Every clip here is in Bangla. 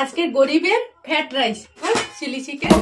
আজকে গরিবের ফ্যাট রাইস চিলি চিকেন।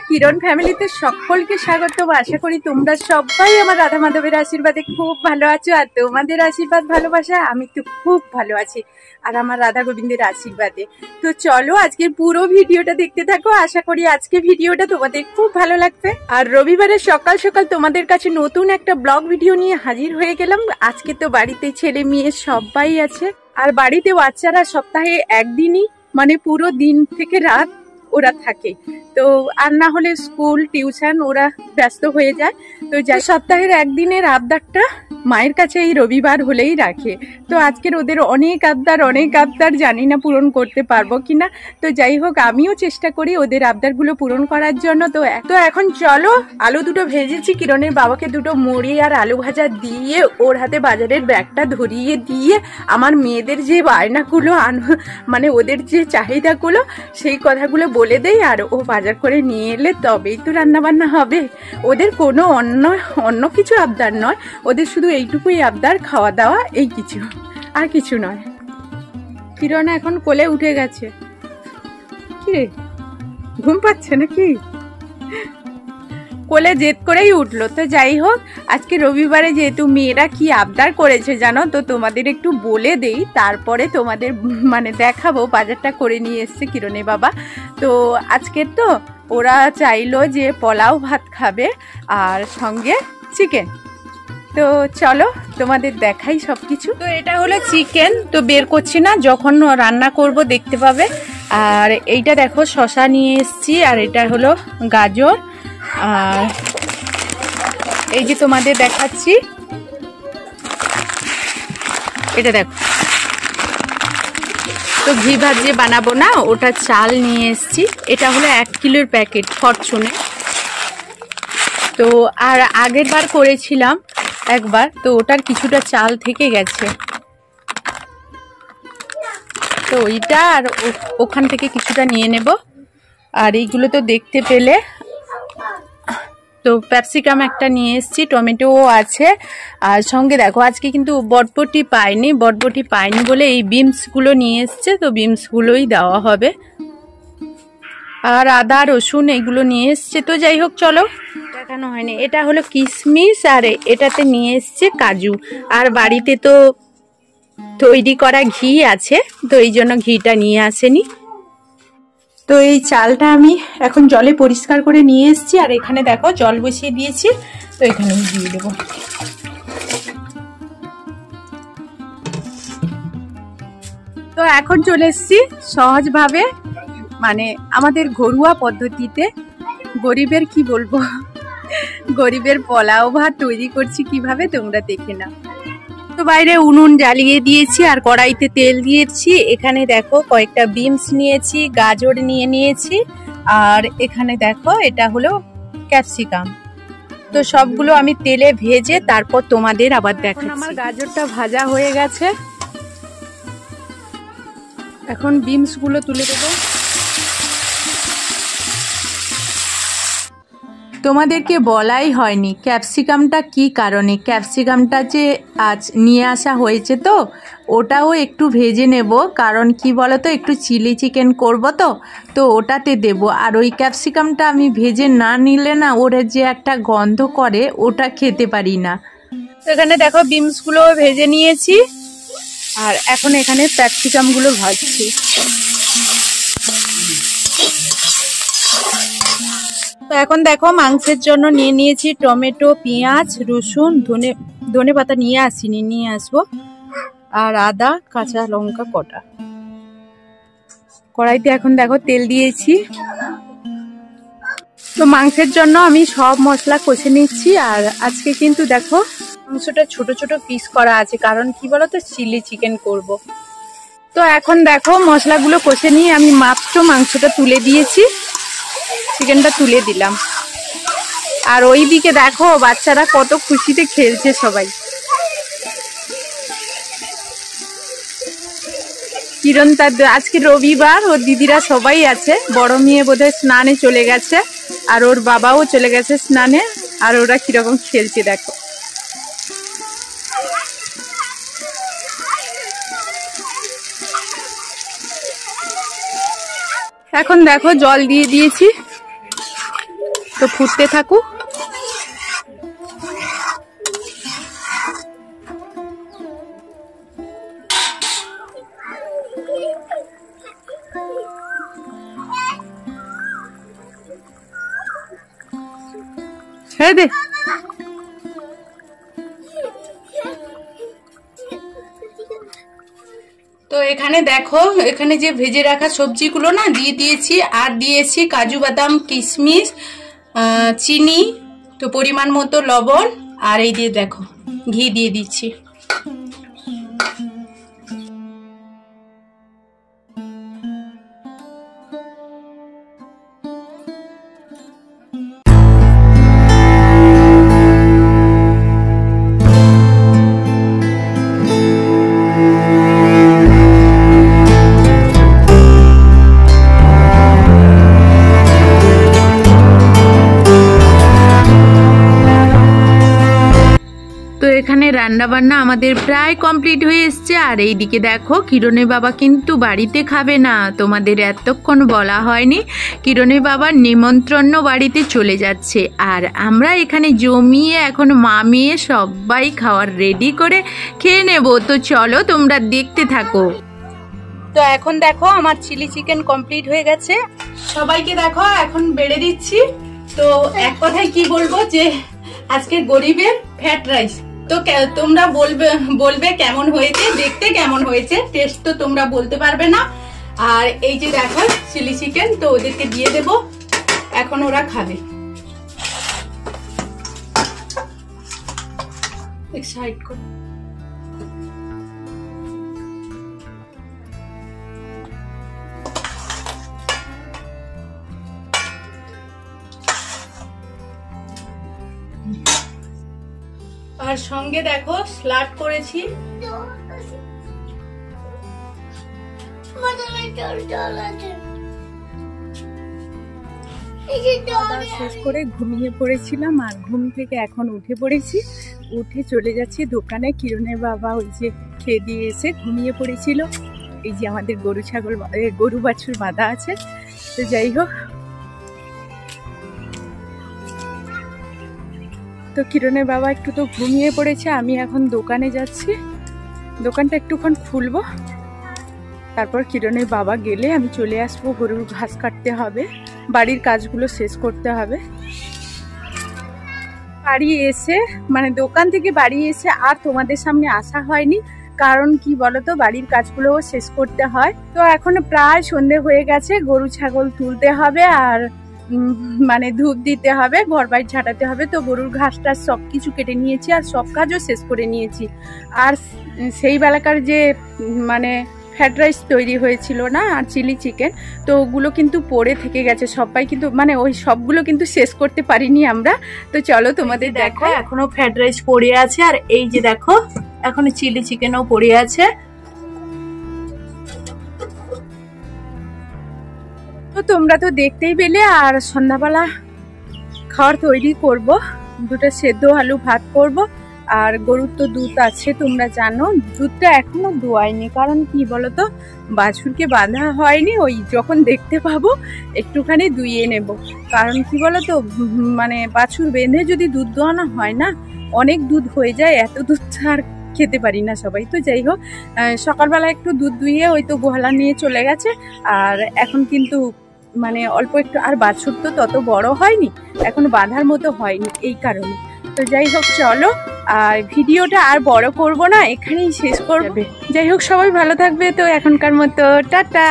কিরণ ফ্যামিলিতে সকলকে স্বাগত। আশা করি তোমরা সবাই আমার রাধা মাধবের আশীর্বাদে খুব ভালো আছো, আর তোমাদের আশীর্বাদ ভালোবাসা আমি তো খুব ভালো আছি আর আমার রাধা গোবিন্দের আশীর্বাদে। তো চলো আজকের পুরো ভিডিওটা দেখতে থাকো, আশা করি আজকে ভিডিওটা তোমাদের খুব ভালো লাগবে। আর রবিবারের সকাল সকাল তোমাদের কাছে নতুন একটা ব্লগ ভিডিও নিয়ে হাজির হয়ে গেলাম। আজকে তো বাড়িতে ছেলে মেয়ে সবাই আছে, আর বাড়িতে বাচ্চারা সপ্তাহে একদিনই মানে পুরো দিন থেকে রাত ওরা থাকে, তো আর না হলে স্কুল টিউশন ওরা ব্যস্ত হয়ে যায়। তো যা সপ্তাহের একদিনের আবদারটা মায়ের কাছে এই রবিবার হলেই রাখে। তো আজকের ওদের অনেক আবদার জানি না পূরণ করতে পারবো কিনা। তো যাই হোক আমিও চেষ্টা করি ওদের আবদারগুলো পূরণ করার জন্য। তো এখন চলো, আলু দুটো ভেজেছি, কিরণের বাবাকে দুটো মুড়ি আর আলু ভাজা দিয়ে ওর হাতে বাজারের ব্যাগটা ধরিয়ে দিয়ে আমার মেয়েদের যে বায়নাগুলো মানে ওদের যে চাহিদাগুলো সেই কথাগুলো বলে দেই, আর ও বাজার করে নিয়ে এলে তবেই তো রান্না বান্না হবে। ওদের কোনো অন্য কিছু আবদার নয়, ওদের শুধু এইটুকুই আবদার, খাওয়া দাওয়া, এই কিছু, আর কিছু নয়। কিরণ এখন কোলে উঠে গেছে। কি রে, ঘুম পাচ্ছে নাকি? কোলে জেদ করেই উঠলো। তো যাই হোক আজকে রবিবারে যেহেতু মেয়েরা কি আবদার করেছে জানো তো, তোমাদের একটু বলে দেই, তারপরে তোমাদের মানে দেখাবো। বাজারটা করে নিয়ে এসছে কিরণের বাবা। তো আজকের তো ওরা চাইলো যে পোলাও ভাত খাবে আর সঙ্গে চিকেন। তো চলো তোমাদের দেখাই সবকিছু। তো এটা হলো চিকেন, তো বের করছি না, যখন রান্না করব দেখতে পাবে। আর এইটা দেখো শসা নিয়ে এসছি, আর এটা হলো গাজর, আর এই যে তোমাদের দেখাচ্ছি এটা দেখো। তো ঘি ভাজিয়ে বানাবো না, ওটা চাল নিয়ে এসছি। এটা হলো 1 কিলোর প্যাকেট ফরচুনে। তো আর আগের বার করেছিলাম একবার, তো ওটার কিছুটা চাল থেকে গেছে, তো ওইটা আর ওখান থেকে কিছুটা নিয়ে নেব। আর এইগুলো তো দেখতে পেলে। তো ক্যাপসিকাম একটা নিয়ে এসেছি, টমেটোও আছে, আর সঙ্গে দেখো আজকে কিন্তু বটবটি পাইনি বলে এই বিনসগুলো নিয়ে এসছে, তো বিনসগুলোই দেওয়া হবে। আর আদা রসুন এইগুলো নিয়ে এসছে। তো যাই হোক চলো, দেখানো হয়নি। এটা হলো কিশমিশ, আর এটাতে নিয়ে এসছে কাজু। আর বাড়িতে তো তৈরি করা ঘি আছে, তো এই জন্য ঘিটা নিয়ে আসেনি। তো এই চালটা আমি এখন জলে পরিষ্কার করে নিয়ে এসেছি, আর এখানে দেখো জল বসিয়ে দিয়েছি, তো এখানে দিয়ে দেবো। তো এখন চলে এসেছি সহজভাবে, মানে আমাদের ঘরোয়া পদ্ধতিতে গরিবের কি বলবো, গরিবের পোলাও ভাত তৈরি করছি কিভাবে তোমরা দেখে নাও। তো বাইরে উনুন জ্বালিয়ে দিয়েছি, আর কড়াইতে তেল দিয়েছি। এখানে দেখো কয়েকটা বিনস নিয়েছি, গাজর নিয়েছি, আর এখানে দেখো এটা হলো ক্যাপসিকাম। তো সবগুলো আমি তেলে ভেজে তারপর তোমাদের আবার দেখাচ্ছি। আমার গাজরটা ভাজা হয়ে গেছে, এখন বিনস গুলো তুলে দেবো। তোমাদেরকে বলাই হয়নি ক্যাপসিকামটা কি কারণে। ক্যাপসিকামটা যে আজ নিয়ে আসা হয়েছে, তো ওটাও একটু ভেজে নেব, কারণ কি বলো তো, একটু চিলি চিকেন করব, তো ওটাতে দেব। আর ওই ক্যাপসিকামটা আমি ভেজে না নিলে না, ওরা যে একটা গন্ধ করে, ওটা খেতে পারি না। এখানে দেখো বিনসগুলো ভেজে নিয়েছি, আর এখন এখানে ক্যাপসিকামগুলো ভাজছি। তো এখন দেখো মাংসের জন্য নিয়ে নিয়েছি টমেটো, পেঁয়াজ, রসুন, ধনে পাতা নিয়ে আসিনি, নিয়ে আসবো, আর আদা, কাঁচা লঙ্কা কটা। কড়াইতে এখন দেখো তেল দিয়েছি, তো মাংসের জন্য আমি সব মশলা কষে নিচ্ছি। আর আজকে কিন্তু দেখো মাংসটা ছোট ছোট পিস করা আছে, কারণ কি বলতো চিলি চিকেন করব। তো এখন দেখো মশলাগুলো কষে নিয়ে আমি মাত্র মাংসটা তুলে দিয়েছি, চিকেনটা তুলে দিলাম। আর ওইদিকে দেখো বাচ্চারা কত খুশিতে খেলছে সবাই। কিরণ তার আজকে রবিবার, ওর দিদিরা সবাই আছে। বড় মেয়ে বোধহয় স্নানে চলে গেছে, আর ওর বাবাও চলে গেছে স্নানে। আর ওরা কিরকম খেলছে দেখো। এখন দেখো জল দিয়ে দিয়েছি, তো ফুটতে থাকুক। হ্যাঁ দে। তো এখানে দেখো, এখানে যে ভেজে রাখা সবজিগুলো না দিয়ে দিয়েছি, আর দিয়েছি কাজু বাদাম কিশমিশ, চিনি, তো পরিমাণ মতো লবণ, আর এই দিয়ে দেখো ঘি দিয়ে দিচ্ছি। এখানে রান্না বান্না আমাদের প্রায় কমপ্লিট হয়ে এসছে। আর এইদিকে দেখো কিরণের বাবা কিন্তু বাড়িতে খাবে না, তোমাদের এতক্ষণ বলা হয়নি। কিরণের বাবার নিমন্ত্রণ বাড়িতে চলে যাচ্ছে, আর আমরা এখানে জমিয়ে এখন মা মেয়ে সবাই খাওয়ার রেডি করে খেয়ে নেব। তো চলো তোমরা দেখতে থাকো। তো এখন দেখো আমার চিলি চিকেন কমপ্লিট হয়ে গেছে, সবাইকে দেখো এখন বেড়ে দিচ্ছি। তো এক কথায় কি বলবো, যে আজকে গরিবের ফ্যাট রাইস। তো তোমরা বলবে কেমন হয়েছে, দেখতে কেমন হয়েছে, টেস্ট তো তোমরা বলতে পারবে না। আর এই যে দেখো চিলি চিকেন, তো ওদেরকে দিয়ে দেব, এখন ওরা খাবে। এক সাইড কর। আর সঙ্গে দেখো স্যালাড করেছি। শেষ করে ঘুমিয়ে পড়েছিলাম, আর ঘুম থেকে এখন উঠে পড়েছি। উঠে চলে যাচ্ছি দোকানে। কিরণের বাবা ওই যে খেয়ে দিয়ে এসে ঘুমিয়ে পড়েছিল। এই যে আমাদের গরু বাছুর বাঁধা আছে। তো যাই হোক, তো কিরণের বাবা একটু তো ঘুমিয়ে পড়েছে। আমি এখন দোকানে যাচ্ছি, দোকানটা একটুক্ষণ খুলবো, তারপর কিরণের বাবা গেলে আমি চলে আসবো। গরুর ঘাস কাটতে হবে, বাড়ির কাজগুলো শেষ করতে হবে। বাড়ি এসে মানে দোকান থেকে বাড়ি এসে আর তোমাদের সামনে আসা হয়নি, কারণ কি বলতো বাড়ির কাজগুলোও শেষ করতে হয়। তো এখন প্রায় সন্ধে হয়ে গেছে, গরু ছাগল তুলতে হবে, আর মানে ধূপ দিতে হবে, ঘর বাড়ি ঝাঁটাতে হবে। তো গরুর ঘাসটা সব কিছু কেটে নিয়েছি, আর সব কাজও শেষ করে নিয়েছি। আর সেই বেলাকার যে মানে ফ্রাইড রাইস তৈরি হয়েছিল না, আর চিলি চিকেন, তো ওগুলো কিন্তু পড়ে থেকে গেছে। সবাই কিন্তু মানে ওই সবগুলো কিন্তু শেষ করতে পারিনি আমরা। তো চলো তোমাদের দেখো, এখনো ফ্রাইড রাইস পড়ে আছে, আর এই যে দেখো এখনো চিলি চিকেনও পড়ে আছে। তো তোমরা তো দেখতেই পেলে। আর সন্ধ্যাবেলা খাওয়ার তৈরি করব, দুটো সেদ্ধ আলু ভাত করব। আর গরুর তো দুধ আছে, তোমরা জানো। দুধটা এখনো দোয়াইনি, কারণ কি বলতো বাছুরকে বাঁধা হয়নি। ওই যখন দেখতে পাবো একটুখানি দুইয়ে নেব, কারণ কি বলতো মানে বাছুর বেঁধে যদি দুধ দোয়ানো হয় না, অনেক দুধ হয়ে যায়। এত দুধ আর খেতে পারি না সবাই। তো যাই হোক, সকালবেলা একটু দুধ দুইয়ে ওই তো গোহালা নিয়ে চলে গেছে। আর এখন কিন্তু মানে অল্প একটু, আর বাছুর তো তত বড় হয়নি, এখন বাঁধার মতো হয়নি, এই কারণে। তো যাই হোক চলো, আর ভিডিওটা আর বড় করব না, এখানেই শেষ করবে। যাই হোক সবাই ভালো থাকবে। তো এখনকার মতো টাটা।